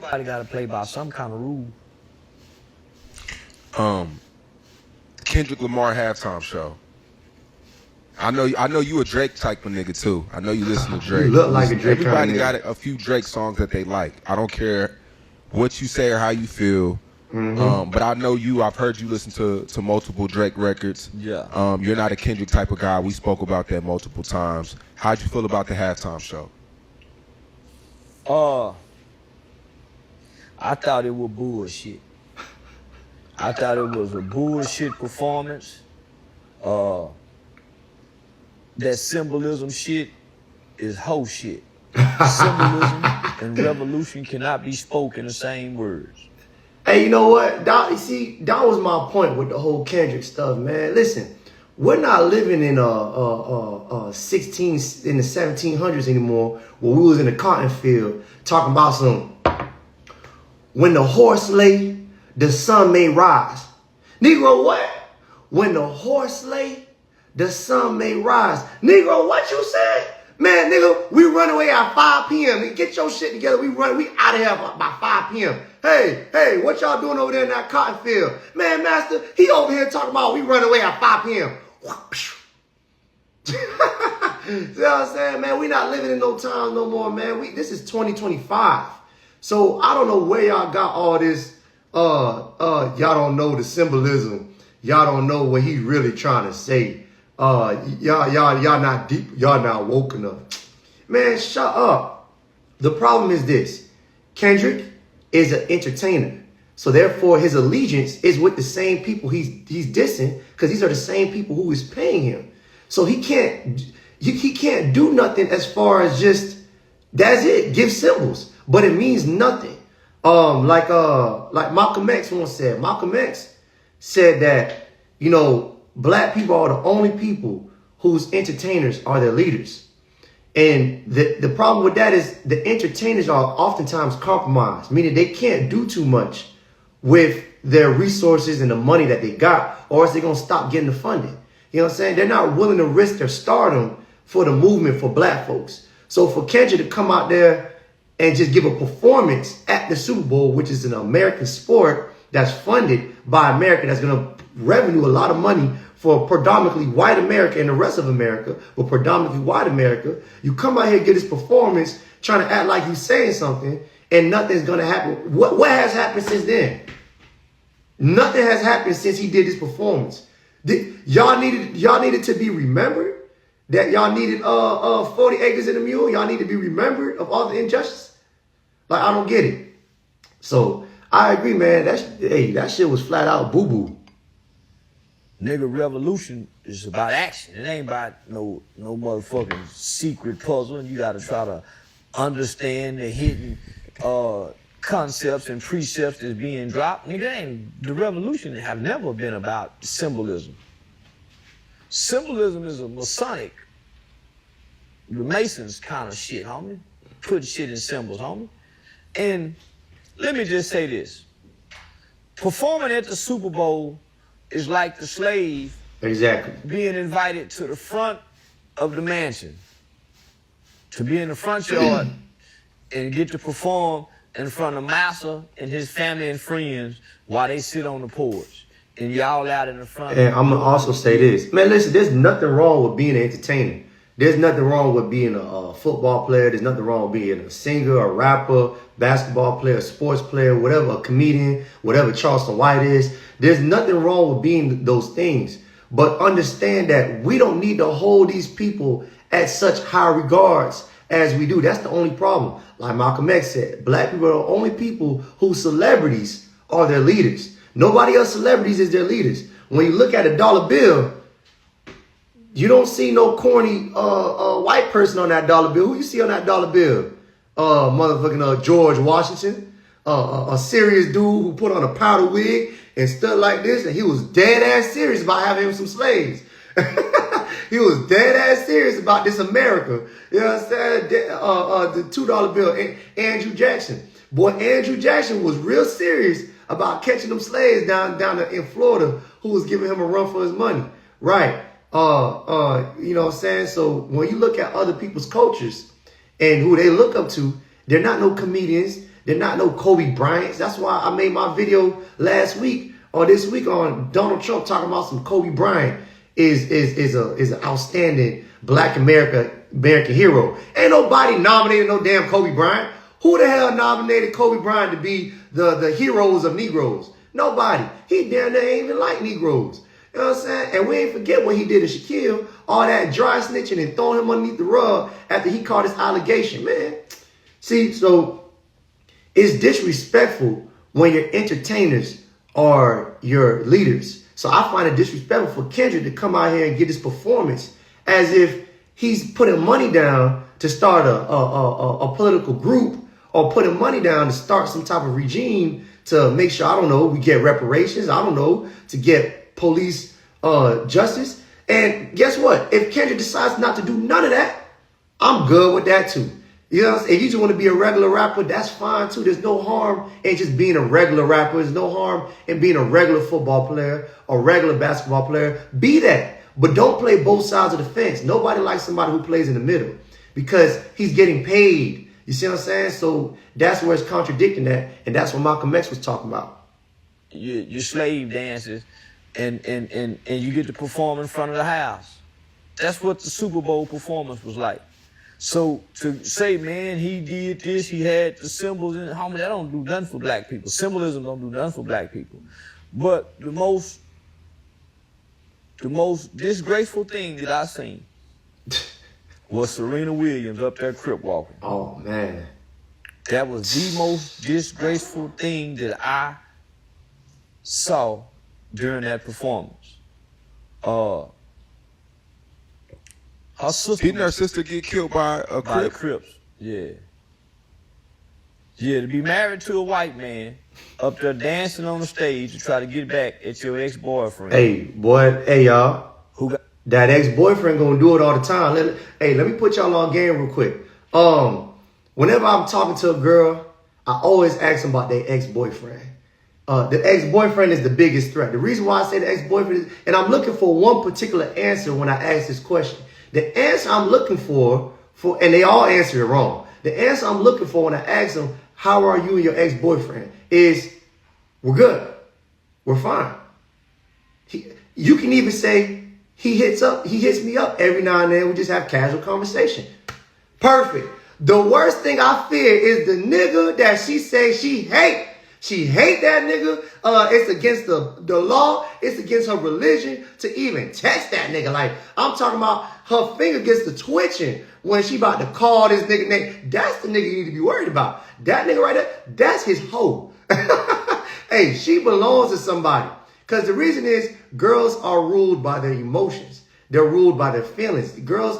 Everybody got to play by some kind of rule. Kendrick Lamar halftime show. I know you a Drake type of nigga too. I know you listen to Drake. You look like a Drake Everybody kind of got a few Drake songs that they like. I don't care what you say or how you feel. But I know I've heard you listen to multiple Drake records. Yeah. You're not a Kendrick type of guy. We spoke about that multiple times. How'd you feel about the halftime show? I thought it was bullshit. I thought it was a bullshit performance. That symbolism shit is hoe shit. Symbolism and revolution cannot be spoken in the same words. Hey, you know what? That was my point with the whole Kendrick stuff, man. Listen, we're not living in in the 1700s anymore, where we was in the cotton field talking about some when the horse lay, the sun may rise. Negro, what? When the horse lay, the sun may rise. Negro, what you said? Man, nigga, we run away at 5 p.m. Get your shit together. We out of here by 5 p.m. Hey, what y'all doing over there in that cotton field? Man, master, he over here talking about we run away at 5 p.m. See what I'm saying, man? We not living in no time no more, man. This is 2025. So I don't know where y'all got all this. Y'all don't know the symbolism. Y'all don't know what he's really trying to say. Y'all not deep. Y'all not woke enough. Man, shut up. The problem is this. Kendrick is an entertainer. So therefore his allegiance is with the same people he's dissing, because these are the same people who is paying him. So he can't do nothing as far as just, that's it, give symbols. But it means nothing. Like Malcolm X once said. Malcolm X said that, you know, black people are the only people whose entertainers are their leaders. And the problem with that is the entertainers are oftentimes compromised, meaning they can't do too much with their resources and the money that they got, or else they're going to stop getting the funding. You know what I'm saying? They're not willing to risk their stardom for the movement for black folks. So for Kendrick to come out there and just give a performance at the Super Bowl, which is an American sport that's funded by America, that's going to revenue a lot of money for predominantly white America and the rest of America, but predominantly white America, you come out here and get this performance trying to act like you're saying something and nothing's going to happen. What has happened since then? Nothing has happened since he did this performance. Y'all needed to be remembered, that y'all needed 40 acres and a mule. Y'all need to be remembered of all the injustice. Like, I don't get it. So I agree, man. That shit was flat out boo-boo. Nigga, revolution is about action. It ain't about no motherfucking secret puzzle, and you gotta try to understand the hidden concepts and precepts that's being dropped. Nigga, the revolution have never been about symbolism. Symbolism is a Masonic, the Masons kind of shit, homie. Putting shit in symbols, homie. And let me just say this. Performing at the Super Bowl is like the slave being invited to the front of the mansion, to be in the front yard and get to perform in front of Massa and his family and friends while they sit on the porch. And y'all out in the front. And I'm going to also say this. Man, listen, there's nothing wrong with being an entertainer. There's nothing wrong with being a football player. There's nothing wrong with being a singer, a rapper, basketball player, sports player, whatever, a comedian, whatever Charleston White is. There's nothing wrong with being those things. But understand that we don't need to hold these people at such high regards as we do. That's the only problem. Like Malcolm X said, black people are the only people whose celebrities are their leaders. Nobody else celebrities is their leaders. When you look at a dollar bill, you don't see no corny white person on that dollar bill. Who you see on that dollar bill? Motherfucking George Washington. A serious dude who put on a powder wig and stood like this, and he was dead ass serious about having him some slaves. He was dead ass serious about this America. You know what I'm saying? The $2 bill. Andrew Jackson. Boy, Andrew Jackson was real serious about catching them slaves down in Florida who was giving him a run for his money. Right. You know what I'm saying? So when you look at other people's cultures and who they look up to, they're not no comedians. They're not no Kobe Bryants. That's why I made my video last week or this week on Donald Trump talking about some Kobe Bryant is an outstanding Black American hero. Ain't nobody nominated no damn Kobe Bryant. Who the hell nominated Kobe Bryant to be the heroes of Negroes? Nobody. He damn near ain't even like Negroes. You know what I'm saying? And we ain't forget what he did to Shaquille. All that dry snitching and throwing him underneath the rug after he caught his allegation, man. See, so it's disrespectful when your entertainers are your leaders. So I find it disrespectful for Kendrick to come out here and get this performance as if he's putting money down to start a political group or putting money down to start some type of regime to make sure, I don't know, we get reparations, I don't know, to get police justice. And guess what? If Kendrick decides not to do none of that, I'm good with that too. You know what I'm saying? If you just want to be a regular rapper, that's fine too. There's no harm in just being a regular rapper. There's no harm in being a regular football player, a regular basketball player. Be that. But don't play both sides of the fence. Nobody likes somebody who plays in the middle because he's getting paid. You see what I'm saying? So that's where it's contradicting that. And that's what Malcolm X was talking about. You slave dances and you get to perform in front of the house. That's what the Super Bowl performance was like. So to say, man, he did this, he had the symbols in it, homie, that don't do nothing for black people. Symbolism don't do nothing for black people. But the most disgraceful thing that I seen was Serena Williams up there crip walking. Oh, man. That was the most disgraceful thing that I saw during that performance. Her sister, Didn't her sister get killed by a by the Crip? Crips. Yeah. Yeah, to be married to a white man up there dancing on the stage to try to get back at your ex-boyfriend. Hey, boy, hey, y'all. Who got That ex-boyfriend gonna do it all the time. Let me put y'all on game real quick. Whenever I'm talking to a girl, I always ask them about their ex-boyfriend. The ex-boyfriend is the biggest threat. The reason why I say the ex-boyfriend is, and I'm looking for one particular answer when I ask this question. The answer I'm looking for, and they all answer it wrong. The answer I'm looking for when I ask them, how are you and your ex-boyfriend, is, we're good. We're fine. You can even say, he hits me up every now and then. We just have casual conversation. Perfect. The worst thing I fear is the nigga that she says she hate. She hate that nigga. It's against the law. It's against her religion to even text that nigga. Like, I'm talking about her finger gets to twitching when she about to call this nigga name. That's the nigga you need to be worried about. That nigga right there, that's his hoe. Hey, she belongs to somebody. Because the reason is girls are ruled by their emotions. They're ruled by their feelings. Girls,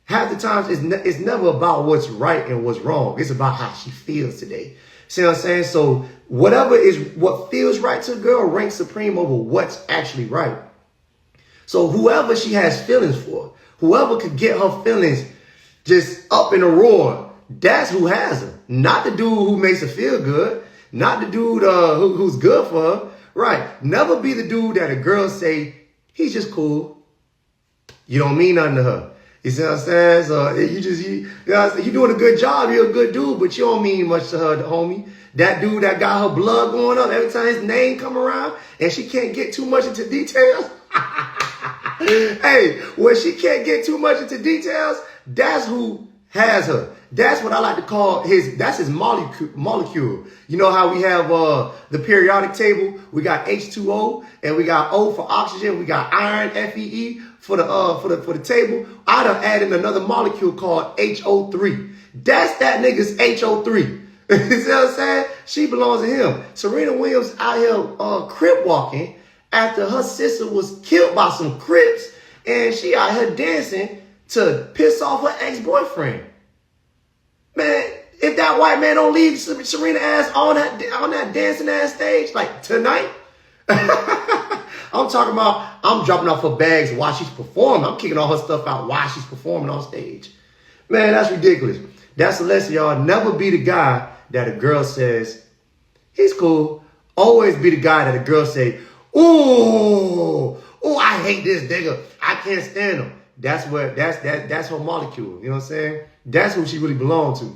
half the times it's never about what's right and what's wrong. It's about how she feels today. See what I'm saying? So what feels right to a girl ranks supreme over what's actually right. So whoever she has feelings for, whoever could get her feelings just up in a roar, that's who has her. Not the dude who makes her feel good. Not the dude who's good for her. Right. Never be the dude that a girl say, he's just cool. You don't mean nothing to her. You see what I'm saying? So you're doing a good job. You're a good dude, but you don't mean much to her, the homie. That dude that got her blood going up every time his name come around and she can't get too much into details. Hey, when she can't get too much into details, that's who has her. That's what I like to call his molecule. You know how we have the periodic table? We got H2O and we got O for oxygen. We got iron, Fe for the table. I'd have added another molecule called HO3. That's that nigga's HO3. You see what I'm saying? She belongs to him. Serena Williams out here crip walking after her sister was killed by some Crips, and she out here dancing to piss off her ex-boyfriend. Man, if that white man don't leave Serena ass on that dancing ass stage, like tonight, I'm talking about, I'm dropping off her bags while she's performing. I'm kicking all her stuff out while she's performing on stage. Man, that's ridiculous. That's the lesson, y'all. Never be the guy that a girl says, he's cool. Always be the guy that a girl say, ooh, I hate this nigga. I can't stand him. That's her molecule. You know what I'm saying? That's who she really belongs to.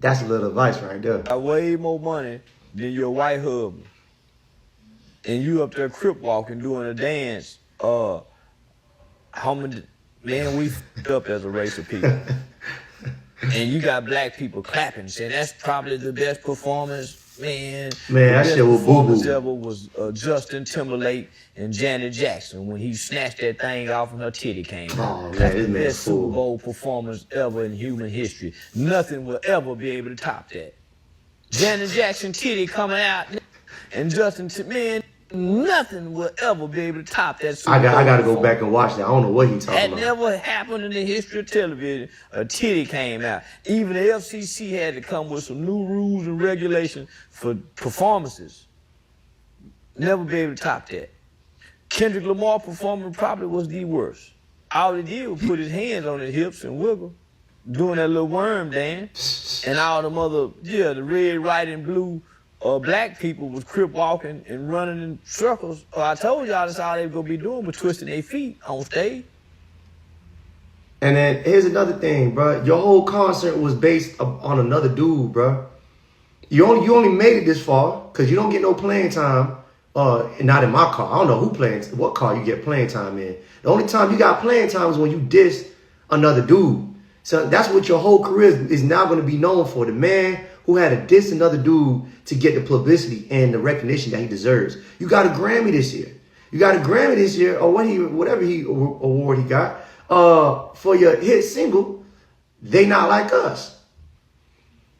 That's a little advice right there. Got way more money than your white husband. And you up there crip walking, doing a dance. How many, man, we f***ed up as a race of people. And you got black people clapping, saying that's probably the best performance, man. Man, that shit was boo-boo. Ever was Justin Timberlake and Janet Jackson when he snatched that thing off and her titty came out. Oh, man, That's this the man best fool. Super Bowl performance ever in human history. Nothing will ever be able to top that. Janet Jackson titty coming out, and Justin, man, nothing will ever be able to top that Super Bowl. I gotta go back and watch that. I don't know what he talking That about. never happened in the history of television. A titty came out. Even the FCC had to come with some new rules and regulations for performances. Never be able to top that. Kendrick Lamar performance probably was the worst. All he did was put his hands on his hips and wiggle, doing that little worm dance. And all them other, the red, white, and blue black people was crip walking and running in circles. I told y'all that's all they were gonna be doing, but twisting their feet on stage. And then here's another thing, bro. Your whole concert was based on another dude, bro. You only made it this far because you don't get no playing time. Not in my car. I don't know what car you get playing time in. The only time you got playing time is when you diss another dude. So that's what your whole career is now going to be known for. The man who had to diss another dude to get the publicity and the recognition that he deserves. You got a Grammy this year. Or whatever award he got for your hit single, They Not Like Us.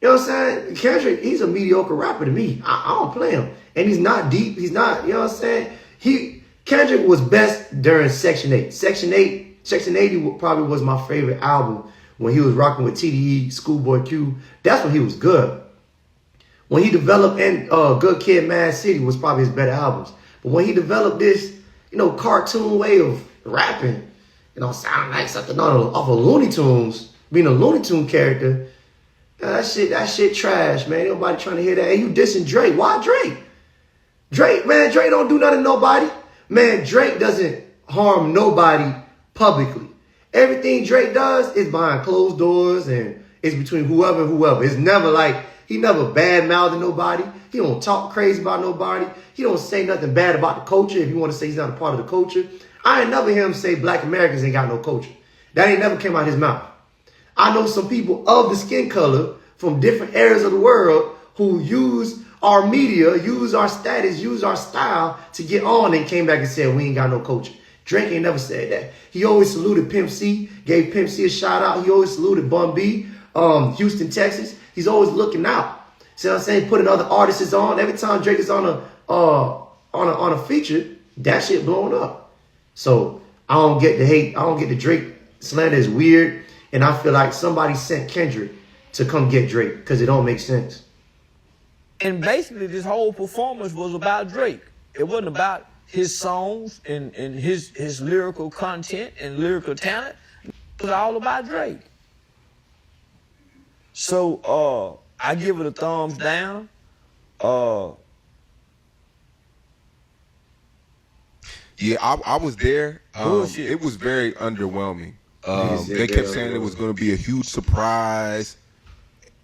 You know what I'm saying? Kendrick, he's a mediocre rapper to me. I don't play him. And he's not deep. He's not, you know what I'm saying? Kendrick was best during Section 8. Section 80 probably was my favorite album when he was rocking with TDE, Schoolboy Q. That's when he was good. When he developed Good Kid, Mad City was probably his better albums. But when he developed this, cartoon way of rapping, sounding like something off of Looney Tunes, being a Looney Tune character, that shit trash, man. Ain't nobody trying to hear that. And you dissing Drake. Why Drake? Drake don't do nothing to nobody. Man, Drake doesn't harm nobody publicly. Everything Drake does is behind closed doors and it's between whoever and whoever. It's never like, he never bad-mouthing nobody. He don't talk crazy about nobody. He don't say nothing bad about the culture if you want to say he's not a part of the culture. I ain't never hear him say black Americans ain't got no culture. That ain't never came out of his mouth. I know some people of the skin color from different areas of the world who use our media, use our status, use our style to get on and came back and said we ain't got no culture. Drake ain't never said that. He always saluted Pimp C, gave Pimp C a shout out. He always saluted Bun B, Houston, Texas. He's always looking out. See what I'm saying? Putting other artists on. Every time Drake is on a feature, that shit blowing up. So I don't get the hate. I don't get the Drake slander is weird. And I feel like somebody sent Kendrick to come get Drake because it don't make sense. And basically this whole performance was about Drake. It wasn't about his songs and his lyrical content and lyrical talent. It was all about Drake. So I give it a thumbs down. Yeah, I was there. Bullshit. It was very underwhelming. They kept saying it was going to be a huge surprise.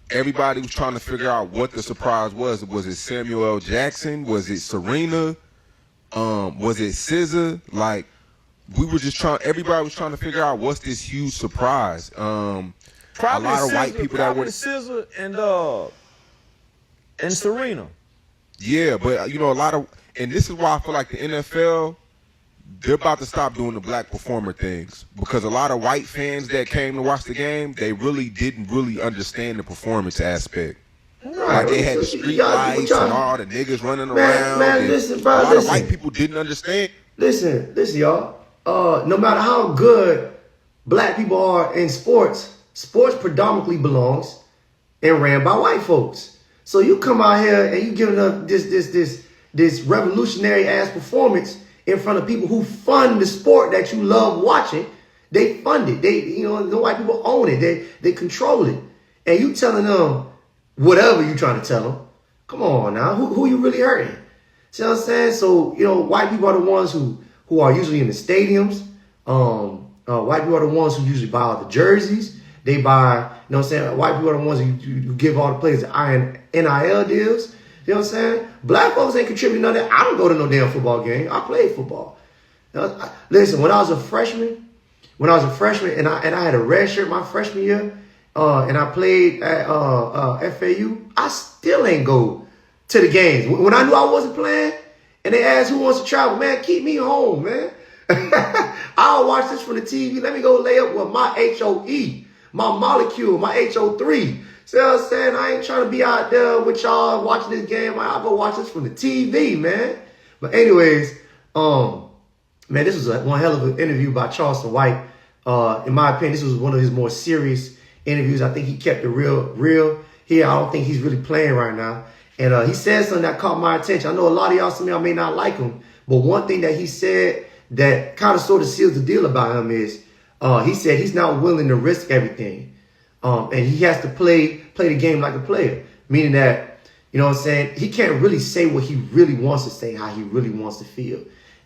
Everybody was trying to figure out what the surprise was. Was it Samuel L. Jackson? Was it Serena? Was it SZA? Like, everybody was trying to figure out what's this huge surprise. Probably a lot of SZA, white people that were SZA and Serena. Yeah, but a lot of, and this is why I feel like the NFL, they're about to stop doing the black performer things because a lot of white fans that came to watch the game, they really didn't understand the performance aspect. Like they had the street lights and all the niggas running around. Man, listen, bro. A lot of white people didn't understand. Listen, y'all. No matter how good black people are in sports predominantly belongs and ran by white folks. So you come out here and you giving up this revolutionary ass performance in front of people who fund the sport that you love watching. They fund it. The white people own it. They control it. And you telling them whatever you trying to tell them. Come on now. Who you really hurting? See what I'm saying? So, white people are the ones who are usually in the stadiums. White people are the ones who usually buy all the jerseys. They buy You know what I'm saying? White people are the ones who give all the players NIL deals. You know what I'm saying? Black folks ain't contributing none of that. I don't go to no damn football game. I play football. Listen, when I was a freshman and I had a red shirt my freshman year, and I played at FAU, I still ain't go to the games. When I knew I wasn't playing, and they asked who wants to travel, man, keep me home, man. I'll watch this from the TV. Let me go lay up with my HOE, my molecule, my HO3. See what I'm saying? I ain't trying to be out there with y'all watching this game. I'll go watch this from the TV, man. But anyways, man, this was one hell of an interview by Charleston White. In my opinion, this was one of his more serious interviews. I think he kept it real. Here, I don't think he's really playing right now. And he said something that caught my attention. I know a lot of y'all, some of y'all may not like him, but one thing that he said that kind of sort of seals the deal about him is he said he's not willing to risk everything. And he has to play the game like a player, meaning that, you know what I'm saying, he can't really say what he really wants to say, how he really wants to feel,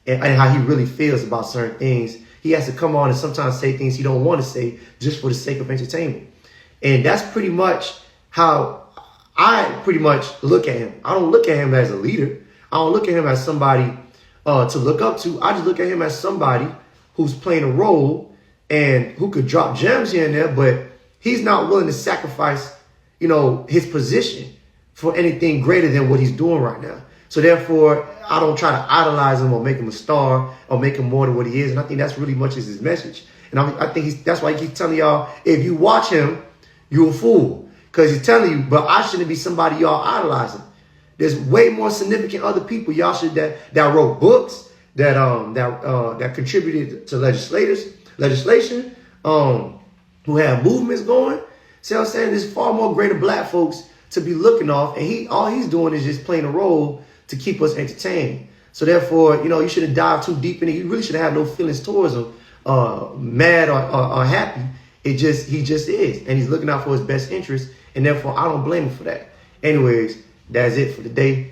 and how he really feels about certain things. He has to come on and sometimes say things he don't want to say just for the sake of entertainment. And that's pretty much how I pretty much look at him. I don't look at him as a leader. I don't look at him as somebody to look up to. I just look at him as somebody who's playing a role and who could drop gems here and there, but he's not willing to sacrifice, you know, his position for anything greater than what he's doing right now. So therefore, I don't try to idolize him or make him a star or make him more than what he is. And I think that's really much is his message. And I think that's why he keeps telling y'all, if you watch him, you're a fool. Because he's telling you, but I shouldn't be somebody y'all idolizing. There's way more significant other people y'all should that wrote books, that contributed to legislation, who have movements going. See what I'm saying? There's far more greater black folks to be looking off, and all he's doing is just playing a role to keep us entertained. So therefore, you know, you shouldn't dive too deep in it. You really shouldn't have no feelings towards him, mad or happy. He just is, and he's looking out for his best interest, and therefore I don't blame him for that. Anyways, that's it for today.